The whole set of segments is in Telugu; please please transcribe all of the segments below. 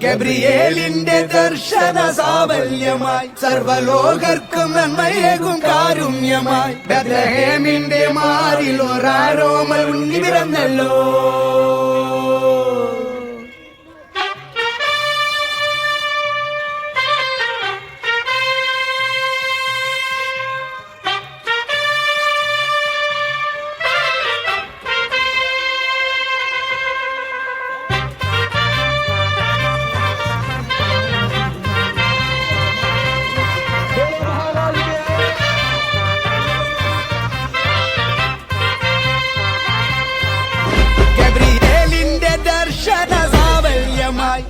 ഗബ്രിയേലിന്റെ ദർശന സാവല്യമായി സർവലോകർക്കും നന്മയേകും കാരുണ്യമായി ബെത്ലഹേമിന്റെ മാറിൽ ഒരാരോമൽ ഉണ്ണി പിറന്നല്ലോ.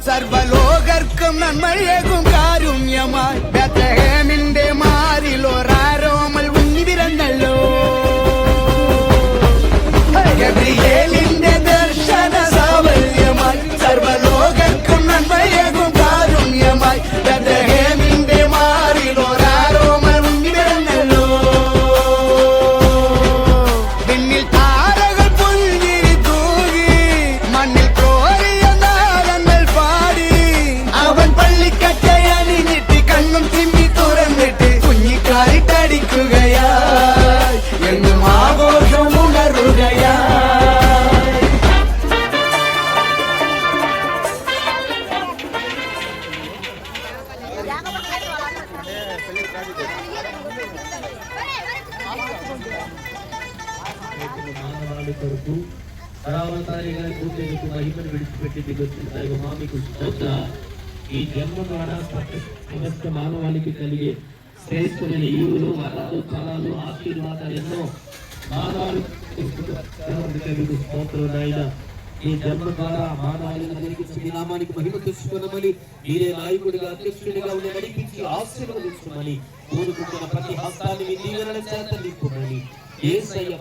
സർവലോകർക്കും നന്മയേകും കാരുണ്യമായി ബെത്ലഹേമിന്റെ മാറിൽ ഒരാരോമൽ ഉണ്ണി പിറന്നല്ലോ. ഗബ്രിയേലിന്റെ ദർശന സാവല്യമായി സർവലോകർക്കും നന്മയേകും കാരുണ്യമായി ബെത്ലഹേമിന്റെ മാറിൽ ഒരാരോമൽ ഉണ്ണി പിറന്നല്ലോ. പിന്നിൽ താരകൾ പുൽകിരി തൂകി മണ്ണിൽ എന്നും ആഘോഷം ഉണരുകയാ. ఈ జన్మ ద్వారా సమస్త మానవాళికి కలిగే శ్రేష్ఠమైన ఈవులు వరాలు ఫలాలు ఆశీర్వాదాలు ఎన్నో మానవాళికి స్తోత్రాలైన ఈ జన్మ ద్వారా మానవాళికి నామానికి మహిమ తెచ్చుకోనమని మీరే నాయకుడిగా అధ్యక్షుడిగా ఉండి నడిపించి ఆశీర్వదించమని కోరుకుంటున్న ప్రతి హస్తాన్ని మీ దీవెనల చేత నింపుమని యేసయ్య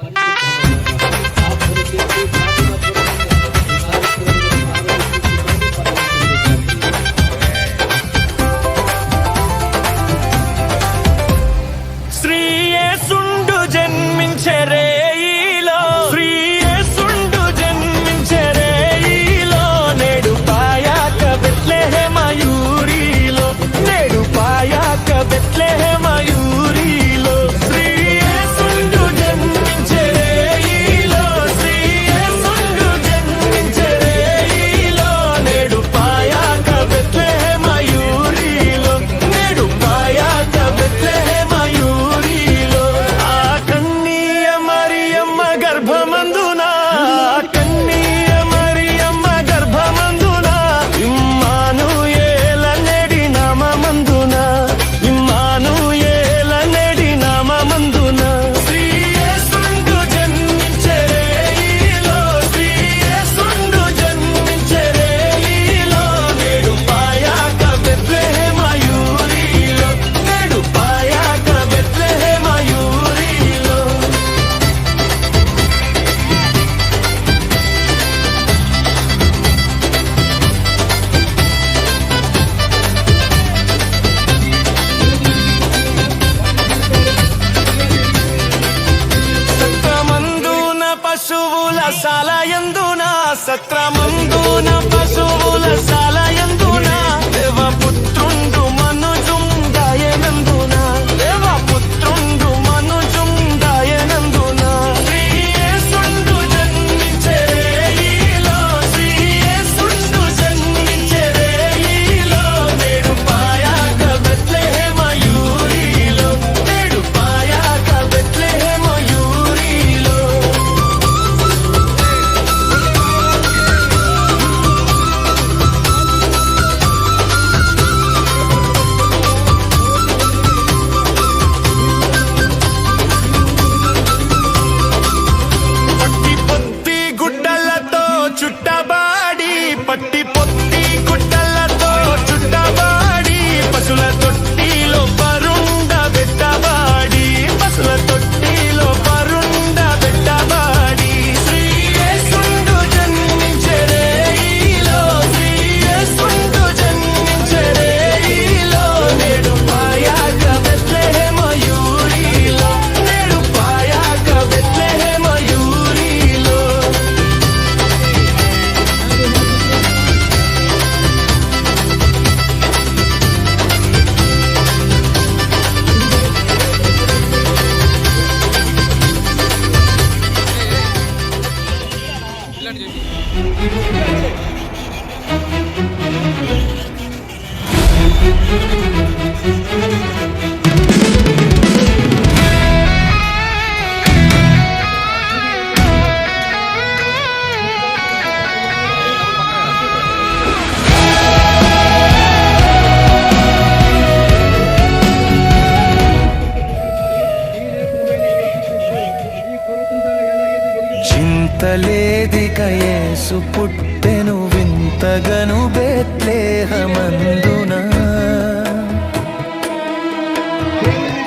చింతలేదిక యేసు పుట్టెను వింతగను బెత్లెహేమందున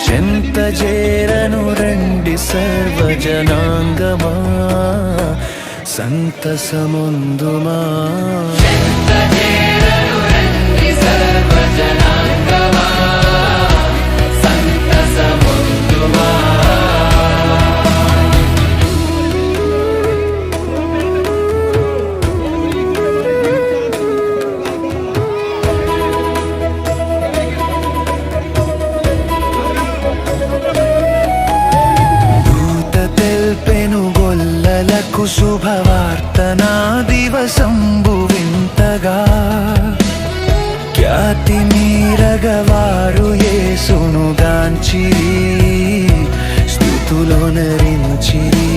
చెంత చేరను రండి సర్వజనాంగమా సంతసముందుమా శుభవార్తనా దివసంబు వింతగా ఖ్యాతి మీరగవారు యేసును గాంచిరి స్తుతులో నరించిరి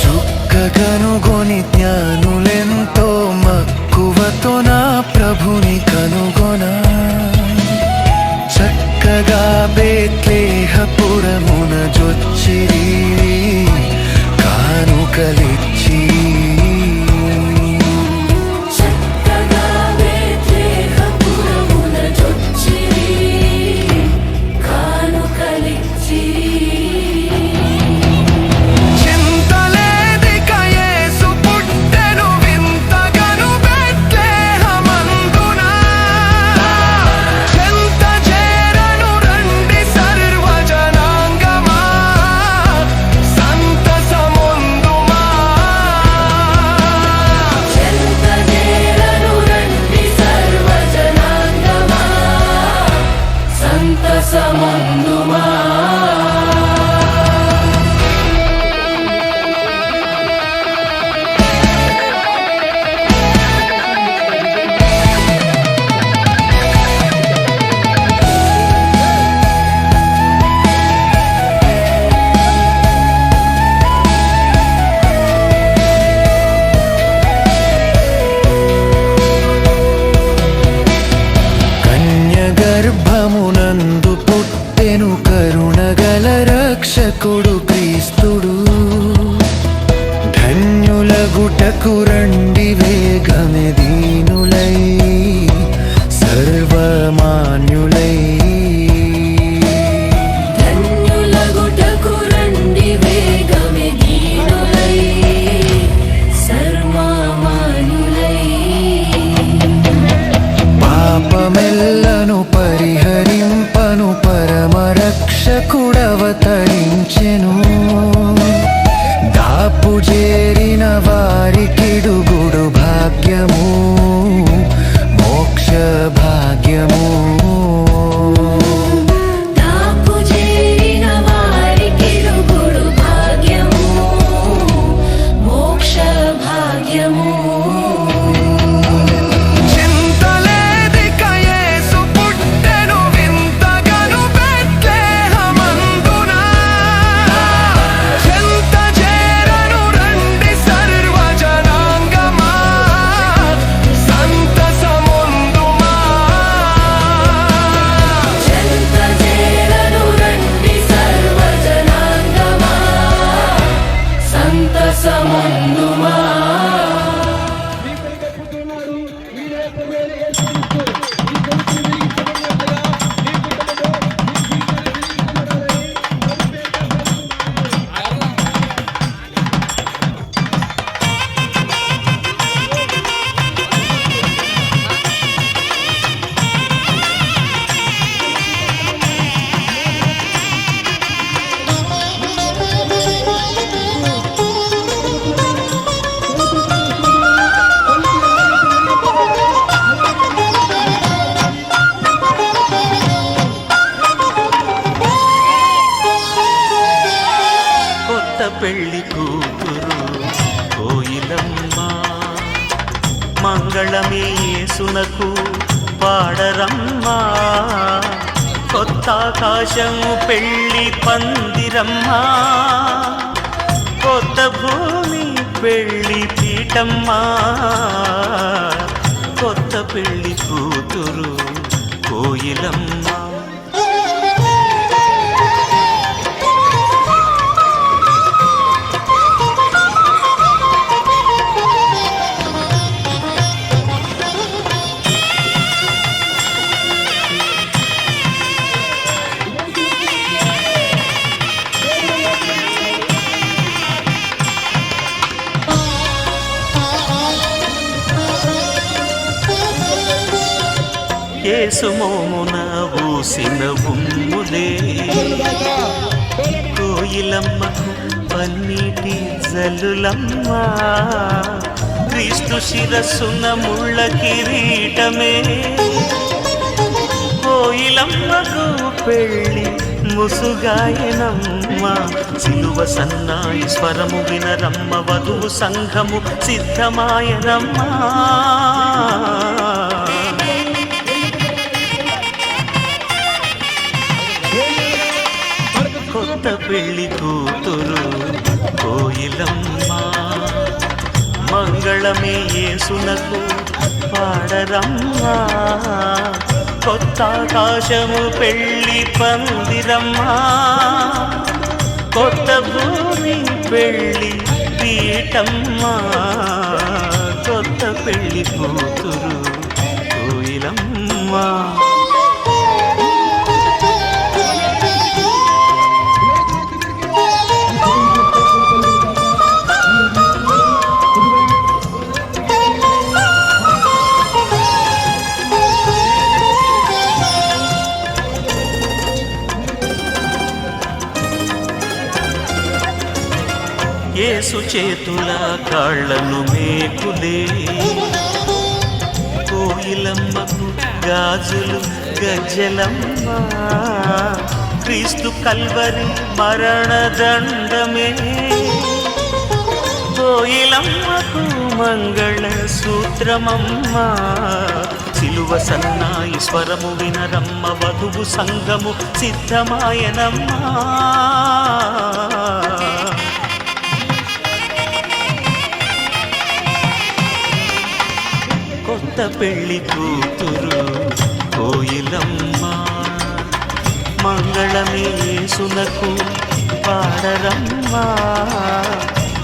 చుక్కగనుగొని జ్ఞానులెంతో మక్కువతో నా ప్రభుని కనుగొనా చక్కగా బెత్లెహేమున జొచ్చిరి కానుకలిచ్చి గర్భమునందు పుట్టెను కరుణగల రక్షకుడు క్రీస్తుడు ధన్యులగుటకు రండి వేగమే దీనులై సర్వమాన్యులై పాపమెల్లను పరిహరింపను పరమరక్షకుడవతరించెను దాపు చేరిన వారికిడుగుడు భాగ్యము మోక్ష భాగ్యము పెళ్లి కూతురు కోయిలమ్మ మంగళమే యేసునకు పాడరమ్మా కొత్త ఆకాశము పెళ్లి పందిరమ్మా కొత్త భూమి పెళ్లి పీటమ్మా కొత్త పెళ్లి కూతురు కోయిలమ్మ కేసుమోమున ఊసిన ఉమ్ములే కోయిలమ్మకు పన్నీటి జల్లులమ్మ క్రీస్తు శిరస్సున ముళ్ళ కిరీటమే కోయిలమ్మకు పెళ్ళి ముసుగాయనమ్మ సిలువ సన్నాయి స్వరము వినరమ్మ వధువు సంఘము సిద్ధమాయనమ్మా కొత్త పెళ్లి కూతురు కోయిలమ్మ మంగళమే యేసునకు పాడరమ్మా కొత్త ఆకాశము పెళ్లి పందిరమ్మా కొత్త భూమి పెళ్లి పీటమ్మా కొత్త పెళ్లి కూతురు కోయిలమ్మ యేసు చేతుల కాళ్ళను మేకులే కోయిలమ్మకు గాజులు గజ్జలమ్మ క్రీస్తు కల్వరి మరణదండమే కోయిలమ్మకు మంగళ సూత్రమమ్మ సిలువ సన్నాయి స్వరము వినరమ్మ వధువు సంఘము సిద్ధమాయనమ్మా కొత్త పెళ్లి కూతురు కోయిలమ్మ మంగళమే యేసునకు పాడరమ్మ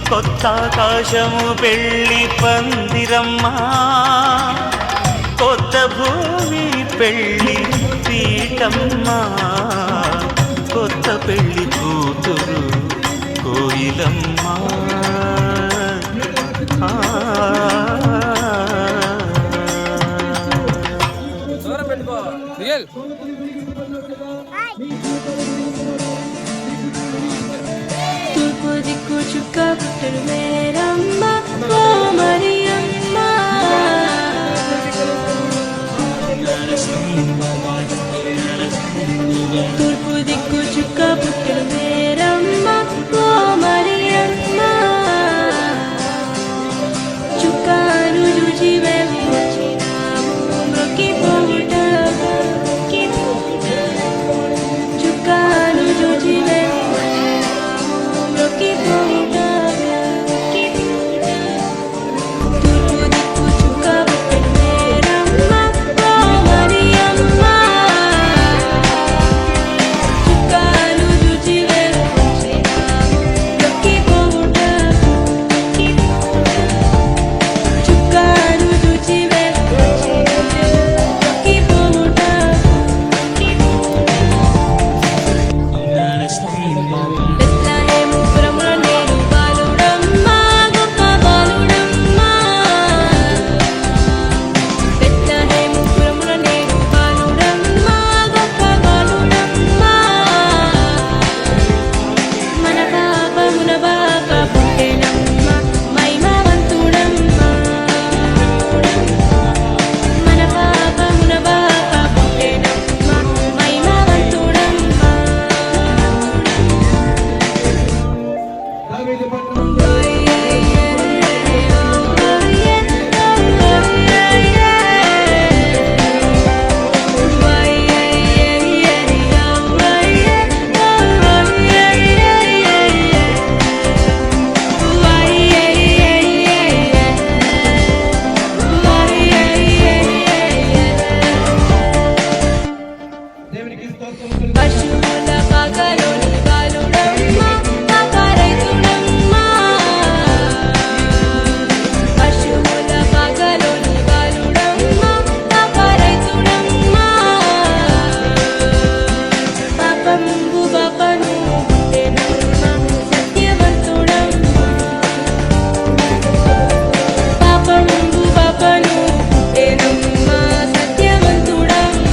కొత్త ఆకాశము పెళ్లి పందిరమ్మ కొత్త భూమి పెళ్లి పీటమ్మ కొత్త పెళ్లి కూతురు కోయిలమ్మ తూర్పు దిక్కు చుక్క పుట్టడు మేరమ్మ ఓ మరియమ్మ తూర్పు దిక్కు చుక్క పుట్టడు మేరమ్మ ఓ మరియమ్మ చుక్కాను చూచి మేము వచ్చినాము మొక్కిపోవుట చుక్కాను చూచి మేము మొక్కిపోవుట తూర్పు దిక్కు చుక్క పుట్టడు మేరమ్మ ఓ మరియమ్మ చుక్క పశువుల పాకలోని బాలుడమ్మ కాకరైతుడమ్మ పశువుల పాకలోని బాలుడమ్మ కాకరైతుడమ్మ పాపంబు బాపను పుట్టెనమ్మ సత్యవంతుడమ్మ పాపంబు బాపను పుట్టెనమ్మ సత్యవంతుడమ్మ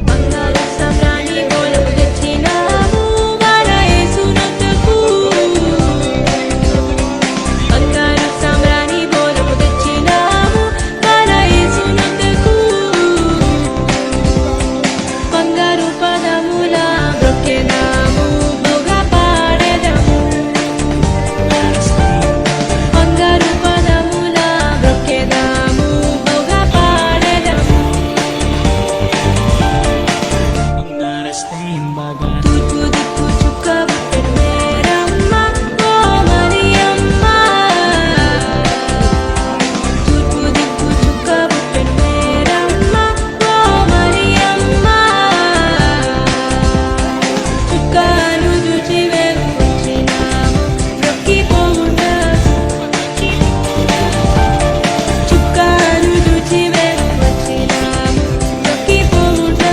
బంగారు సమ్రాణి గోలము తెచ్చినాము మన యేసునొద్దకు బంగారు సమ్రాణి గోలము తెచ్చినాము మన యేసునొద్దకు బంగారు పదముల బ్రొక్కెదాము బొగ పాడెదము బంగారు పదముల బ్రొక్కెదాము బొగ పాడెదము తూర్పు దిక్కు చుక్క పుట్టెడు మేరమ్మ ఓ మరియమ్మ తూర్పు దిక్కు చుక్క పుట్టెడు మేరమ్మ ఓ మరియమ్మ చుక్కను చూచి మేము వచ్చినాము మొక్కిపోవుట చుక్కను చూచి మేము వచ్చినాము మొక్కిపోవుట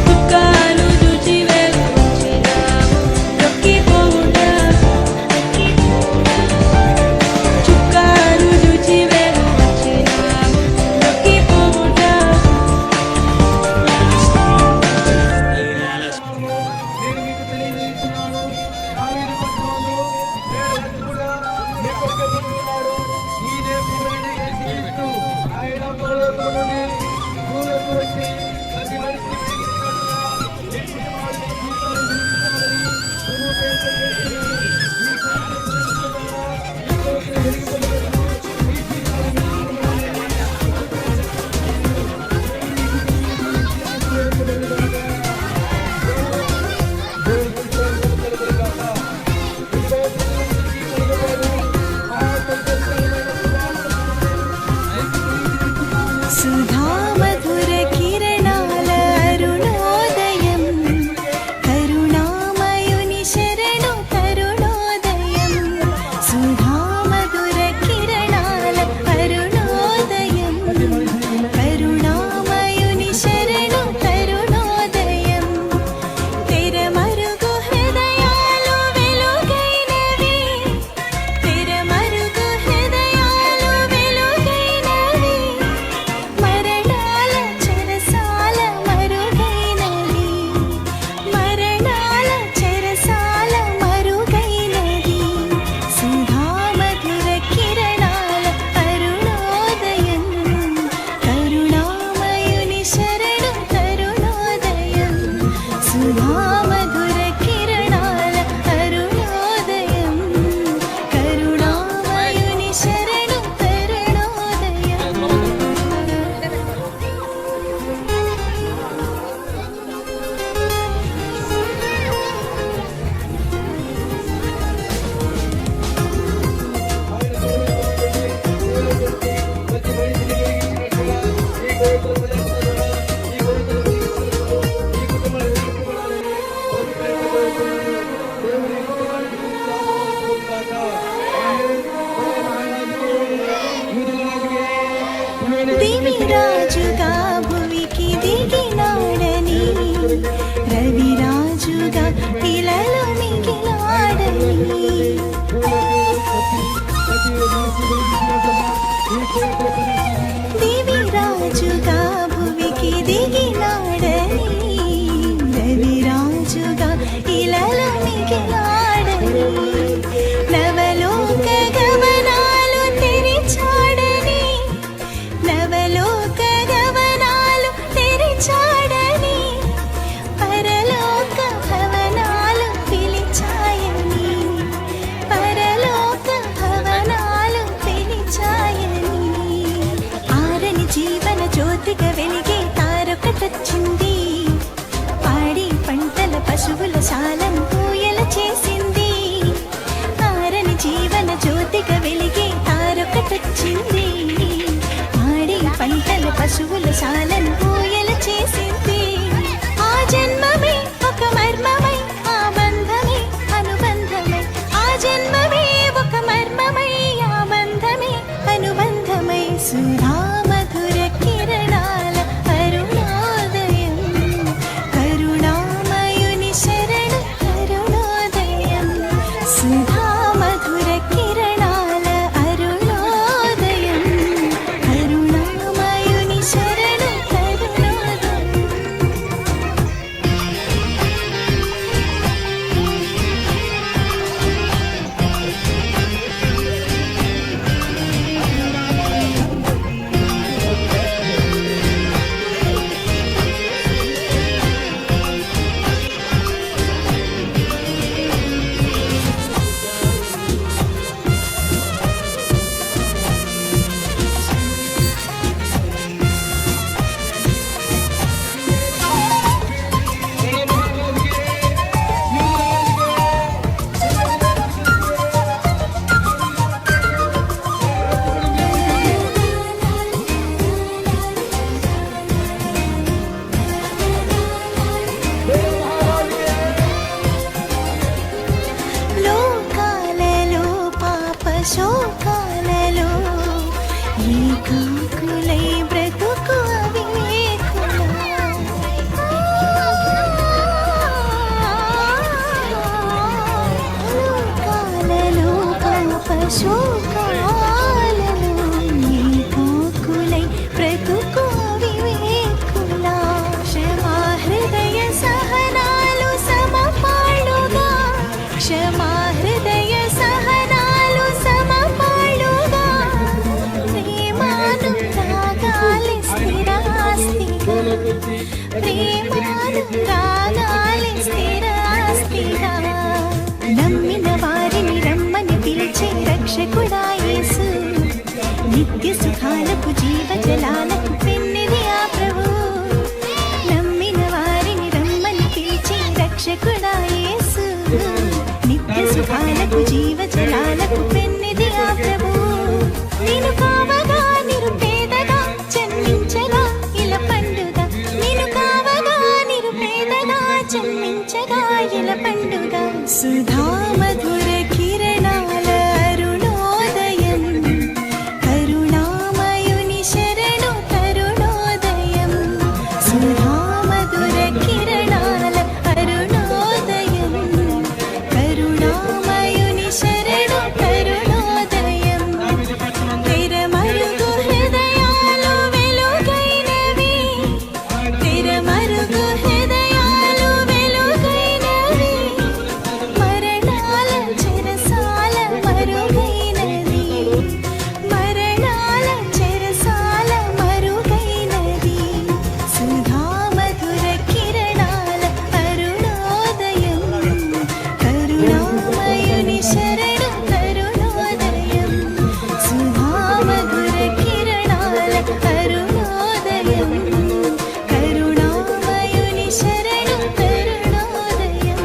చుక్కను చూచి మేము వచ్చినాము మొక్కిపోవుట చుక్కను చూచి మేము వచ్చినాము మొక్కిపోవుట నేను మీకు తెలియజేస్తున్నాను దావీదు పట్టణంలో దేవుడు కూడా మీ కొరకు పుట్టినాడు. ఈయనే ప్రియమైన యేసుక్రీస్తు. ఆయన పరలోకము నుండి భూమిలోకి వచ్చి ప్రతి మనిషిని వెలిగించినట్లుగా లేచిన వారి జీవితాలను వెలిగించాలని ప్రభువు పేరుతో చేసి మీ కొరకు వెలిగించబడిన మీ కొరకు వెలిగించబడిన మీ జీవితాలను సుధా మధుర కిరణాల అరుణోదయం కరుణామయుని శరణు కరుణోదయం సుధా మధుర కిరణాల అరుణోదయం కరుణామయుని శరణు కరుణోదయం తెరమరుగు హృదయాలు వెలుగైనవి తెరమరుగు హృదయాలు వెలుగైనవి మరణాల చెరసాల మరుగైనవి మరణాల చెరసాల మరుగైనవి సుధా మధుర కిరణాల అరుణోదయం కరుణామయుని శరణు కరుణోదయం సుధా మధుర కిరణాల అరుణోదయం కరుణామయుని శరణు కరుణోదయం ప్రతి మనిషిని వెలిగించినట్లుగా మీ కొరకు ప్రజాపతులుగా మీ కొరకు వెలిగించబడును. మీ కుటుంబాలు వెలిగించబడాలని ప్రభు పేరుతో కోరుతున్నాను. దేవుని కుటుంబానికి వెలిగించాలని కాక. ఆమేన్. దివిరాజుగా భువికి దిగినాడని రవిరాజుగా ఇలలో మిగిలాడని దివిరాజుగా భువికి దిగినాడని రవిరాజుగా ఇలలో మిగిలాడని నవలోక గమనాలు తెరిచాడని నవలోక గమనాలు తెరిచాడని ప్రేమాను రాగాలి స్థిర ఆస్తిగా నమ్మిన వారిని రమ్మని పిలిచే రక్షకుడా యేసు నిత్య సుఖాలకు జీవజలాలకు పెన్నిది ఆ ప్రభు నమ్మిన వారిని రమ్మని పిలిచే రక్షకుడా యేసు నిత్య సుఖాలకు జీవజలాలకు పెన్నిది ఆ ప్రభు నేను కావగా నిరుపేదగా జన్మించగా ఇలా పండుగ నేను కావగా నిరుపేదగా జన్మించగా ఇలా పండుగ సుధా మధుర కిరణాల అరుణోదయం కరుణామయుని శరణు తరుణోదయం సుధా మధుర కిరణాల అరుణోదయం కరుణామయుని శరణు తరుణోదయం తెరమరుగు హృదయాలు వెలుగైనవి తెరమరుగు హృదయాలు వెలుగైనవి మరణాల చెరసాల మరుగైనది మరణాల చెరసాల మరుగైనది సుధా మధుర కిరణాల అరుణోదయం కరుణామయుని శరణు తరుణోదయం సుధా మధుర కిరణాల అరుణోదయం కరుణామయుని శరణు తరుణోదయం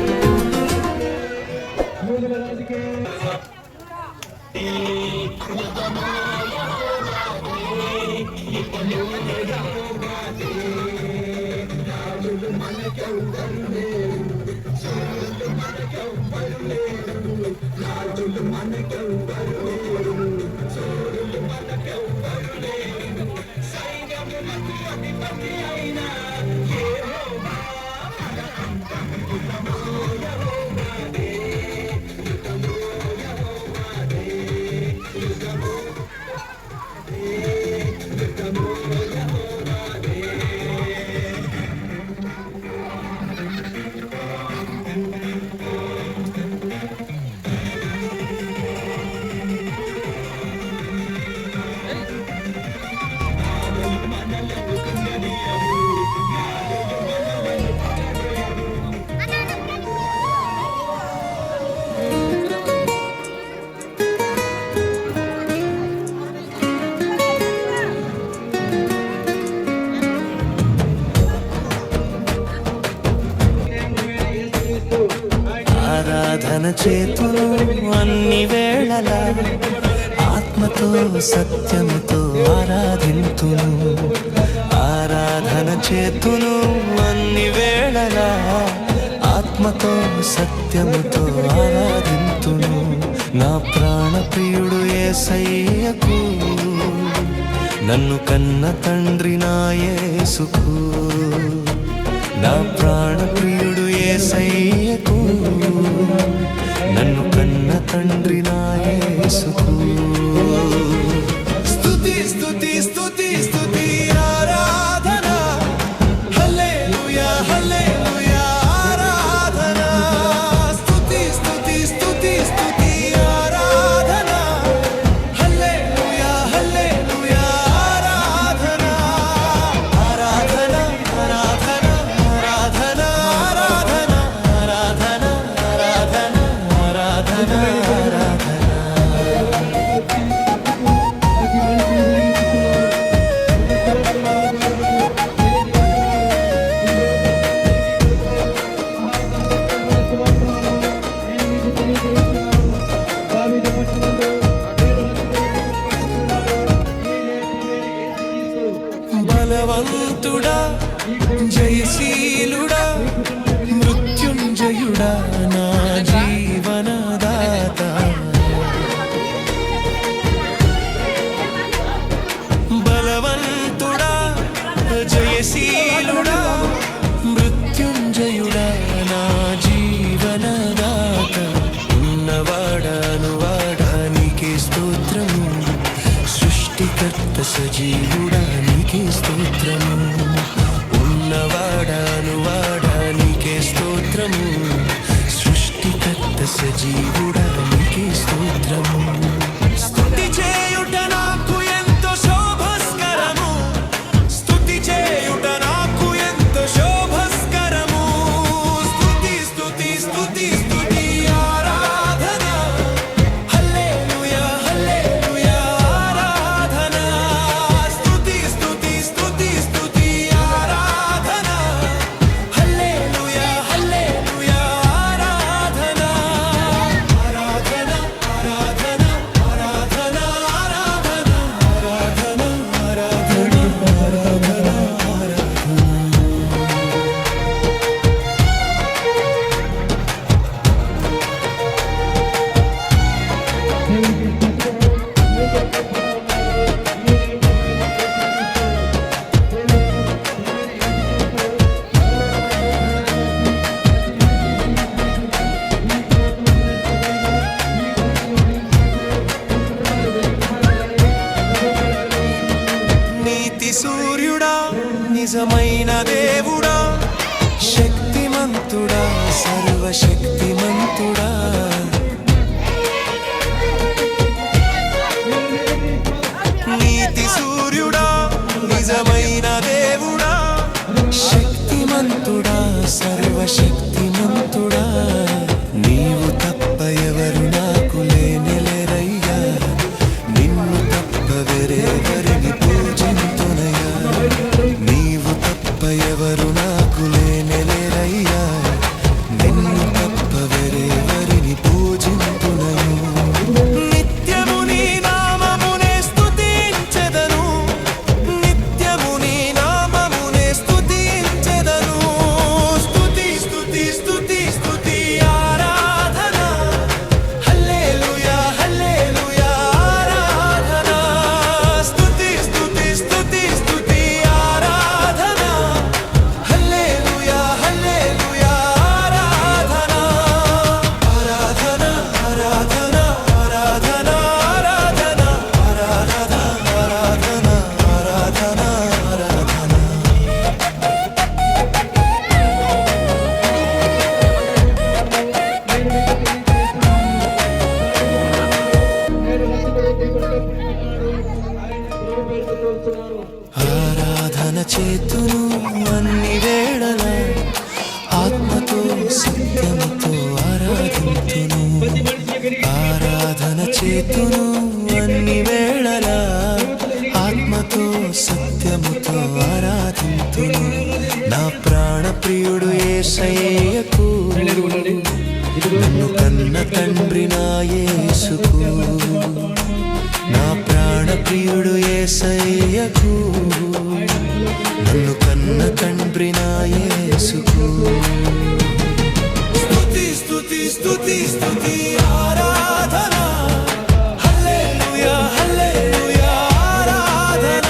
ఆరాధన చేతును అన్ని వేళలా ఆత్మతో సత్యముతో ఆరాధింతును ఆరాధన చేతును అన్ని వేళలా ఆత్మతో సత్యముతో ఆరాధింతును నా ప్రాణ ప్రియుడు యేసయ్యకు నన్ను కన్న తండ్రి నా యేసుకు నా ప్రాణ ప్రియుడు యేసయ్యకు నన్ను కన్న తండ్రి నా యేసుకు స్తుతి స్తుతి స్తుతి స్తుతి ఆరాధన హల్లెలూయా హల్లెలూయా ఆరాధన స్తుతి స్తుతి స్తుతి స్తుతి ఆరాధన హల్లెలూయా హల్లెలూయా ఆరాధన ఆరాధన ఆరాధన ఆరాధన ఆరాధన ఆరాధన ఆరాధన ఆరాధన బలవంతుడా జయశీలుడా మృత్యుంజయుడా నా జీవనదాత బలవంతుడా జయశీలుడా మృత్యుంజయుడా నా జీవనదాత ఉన్నవాడాను వాడానికి స్తోత్రము సృష్టికర్త సజీవుడా నీకే స్తోత్రము ఉన్నవాడాను వాడానికి స్తోత్రము సృష్టికర్త సజీవుడా నీకే స్తోత్రము స్తుతి చేయుట నాకు ఎంతో శోభస్కరము స్తుతి చేయుట నాకు ఎంతో శోభ నిజమైన దేవుడా శక్తిమంతుడా సర్వశక్తిమంతుడా నీతి సూర్యుడా నిజమైన దేవుడా శక్తిమంతుడా సర్వశక్తిమంతుడా నీవు తప్ప ఎవరు నాకు లేనెలరయ్యా నిన్ను తప్ప వేరెవరిని పూజింతునయ్యా నీవు తప్ప ఎవరు నాకు లేనెలరయ్యా నిన్ను తప్ప వేరెవరిని పూజింతునయ్యా నిత్యము నీ నామమునే స్తుతించెదను నిత్యము నీ నామమునే స్తుతించెదను స్తుతి స్తుతి స్తుతి స్తుతి ఆరాధన హల్లెలూయా హల్లెలూయా ఆరాధన స్తుతి స్తుతి స్తుతి స్తుతి ఆరాధన హల్లెలూయా హల్లెలూయా ఆరాధన ఆరాధన ఆరాధన ఆరాధన ఆరాధన ఆరాధన ఆరాధన ఆరాధన ఆరాధన చేతును అన్ని వేళల ఆత్మతో సత్యముతో ఆరాధింతును ఆరాధన చేతును అన్ని వేళల ఆత్మతో సత్యముతో ఆరాధింతును నా ప్రాణ ప్రియుడు యేసయ్యకు నన్ను కన్న తండ్రి నా యేసుకు నా ప్రాణ ప్రియుడు యేసయ్యకు నన్ను కన్న తండ్రి నా యేసుకు స్తుతి స్తుతి స్తుతి స్తుతి ఆరాధన హల్లెలూయా హల్లెలూయా ఆరాధన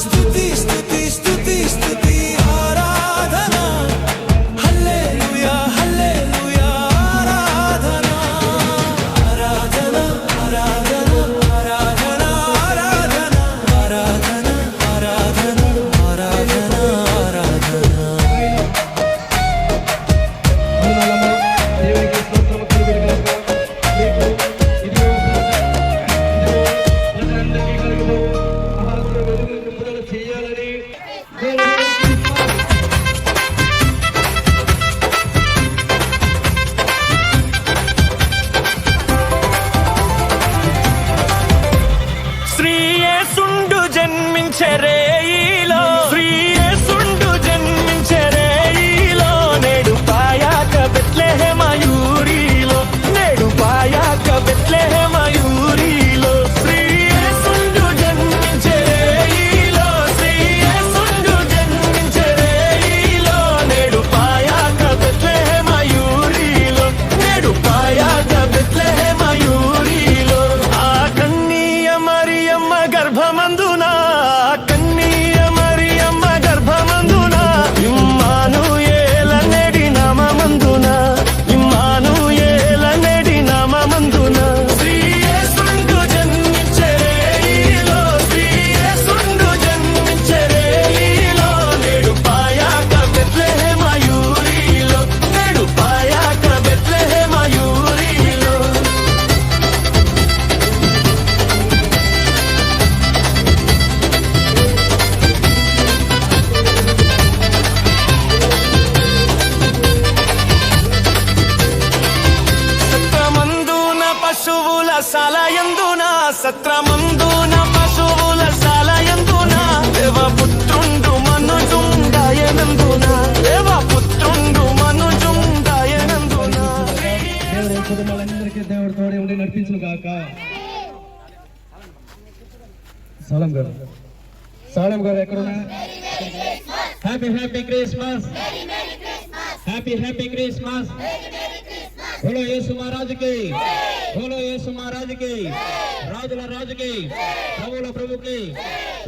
స్తుతి స్తుతి స్తుతి స్తుతి ఆరాధన హల్లెలూయా హల్లెలూయా ఆరాధన ఆరాధన ఆరాధన ఆరాధన ఆరాధన ఆరాధన ఆరాధన ఆరాధన శ్రీయేసుండు జన్మించరే ఈలో శ్రీయేసుండు జన్మించరే ఈలో నేడు పాయాక బెత్లెహేమయూరిలో నేడు పాయాక బెత్లెహేమయూరిలో శ్రీయేసుండు జన్మించరే ఈలో శ్రీయేసుండు జన్మించరే ఈలో నేడు పాయాక బెత్లెహేమయూరిలో నేడు పాయాక బెత్లెహేమయూరిలో ఆ కన్నీయ మరియమ్మ గర్భమందున కన్నీయ మరియమ్మ గర్భమందున ఇమ్మానుయేల నెడి నామమందున ఇమ్మానుయేల నెడి నామమందున శ్రీయేసుండు జన్మించరే ఈలో శ్రీయేసుండు జన్మించరే ఈలో నేడు పాయాక బెత్లెహేమయూరిలో నేడు పాయాక బెత్లెహేమయూరిలో సత్రమందున పశువుల సాలయందున సత్రమందున పశువుల సాలయందున దేవపుత్రుండు మనుజుండాయనందున దేవపుత్రుండు మనుజుండాయనందున దేవుడి కుటుంబాలందరికీ దేవుడు తోడే ఉండి నడిపించును గాక. సాలం గారు ఎక్కడున్నా? Happy happy Christmas, happy happy Christmas. బోలో యేసు మహారాజుకి, బోలో యేసు మహారాజుకి, రాజుల రాజుకి, ప్రభువుల ప్రభుకి,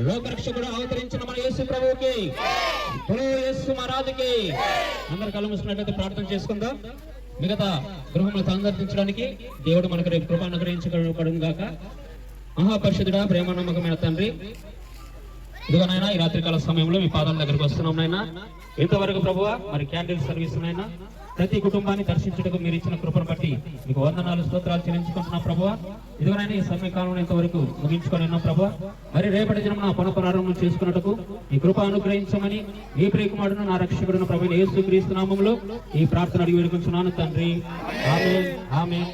లోకరక్షకుడు అవతరించిన మన యేసు ప్రభువుకి, బోలో యేసు మహారాజుకి. అందరు కళ్ళు మూసుకున్నట్లయితే ప్రార్థన చేసుకుందాం. మిగతా గృహములు సందర్శించడానికి దేవుడు మనకు రేపు కృప అనుగ్రహించగలను గాక. మహాపరిషుడుడా, ప్రేమ నమ్మకమైన తండ్రి, ఇదిగో నాయన ఈ రాత్రికాల సమయంలో మీ పాదాల దగ్గరకు వస్తున్నాం నాయన. ఇంతవరకు ప్రభువా మరి క్యాండిల్ సర్వీస్ నాయన ప్రతి కుటుంబాన్ని దర్శించుటకు మీరు ఇచ్చిన కృపను బట్టి మీకు వందనాలు స్తోత్రాలు చెల్లించుకుంటున్నా ప్రభువా. ఇదిగోనైనా ఈ సమయకాలంలో ఇంతవరకు ముగించుకొని ఉన్నాం ప్రభువా. మరి రేపటి దినం పునఃప్రారంభం చేసుకున్నట్టుకు ఈ కృప అనుగ్రహించమని ఈ ప్రియకుమారుడు నా రక్షకుడును ప్రభువైన యేసుక్రీస్తు నామములో ఈ ప్రార్థన అడిగి వేడుకుంటున్నాను తండ్రి. ఆమేన్ ఆమేన్.